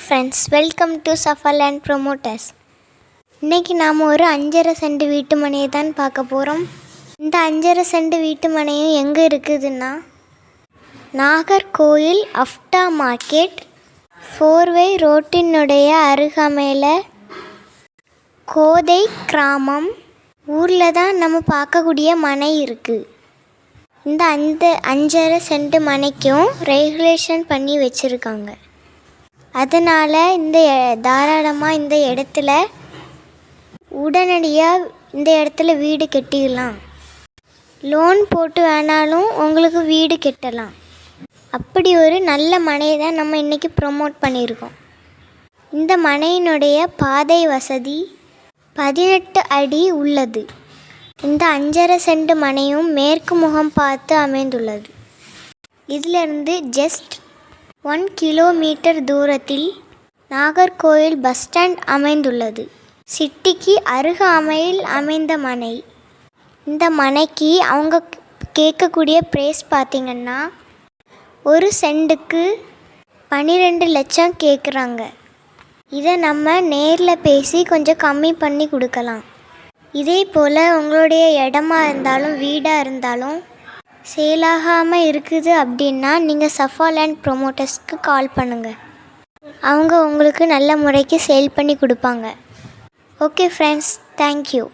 Friends, welcome to Safaland promoters. இன்றைக்கி நாம் ஒரு 5.5 சென்ட் வீட்டு மனையை தான் பார்க்க போகிறோம். இந்த 5.5 சென்ட் வீட்டு மனையும் எங்கே இருக்குதுன்னா, நாகர்கோயில் அஃப்டா மார்க்கெட் 4-வே ரோட்டினுடைய அருகாமையில் கோதை கிராமம் ஊரில் தான் நம்ம பார்க்கக்கூடிய மனை இருக்குது. இந்த 5.5 சென்ட் மனைக்கும் ரெகுலேஷன் பண்ணி வச்சுருக்காங்க. அதனால் தாராளமாக இந்த இடத்துல உடனடியாக இந்த இடத்துல வீடு கட்டிடலாம். லோன் போட்டு வேணாலும் உங்களுக்கு வீடு கட்டலாம். அப்படி ஒரு நல்ல மனையை தான் நம்ம இன்றைக்கி ப்ரொமோட் பண்ணியிருக்கோம். இந்த மனையினுடைய பாதை வசதி 18 அடி உள்ளது. இந்த 5.5 சென்ட் மனையும் மேற்கு முகம் பார்த்து அமைந்துள்ளது. இதிலிருந்து ஜஸ்ட் 1 கிலோமீட்டர் தூரத்தில் நாகர்கோயில் பஸ் ஸ்டாண்ட் அமைந்துள்ளது. சிட்டிக்கு அருகாமையில் அமைந்த மனை. இந்த மனைக்கு அவங்க கேட்கக்கூடிய ப்ரைஸ் பார்த்திங்கன்னா, ஒரு சென்ட்டுக்கு 12 லட்சம் கேட்குறாங்க. இதை நம்ம நேரில் பேசி கொஞ்சம் கம்மி பண்ணி கொடுக்கலாம். இதே போல் உங்களுடைய இடமா இருந்தாலும் வீடாக இருந்தாலும் சேலாகாமல் இருக்குது அப்படின்னா நீங்கள் சஃபாலேண்ட் ப்ரொமோட்டர்ஸ்க்கு கால் பண்ணுங்கள். அவங்க உங்களுக்கு நல்ல முறைக்கு சேல் பண்ணி கொடுப்பாங்க. Okay friends, thank you.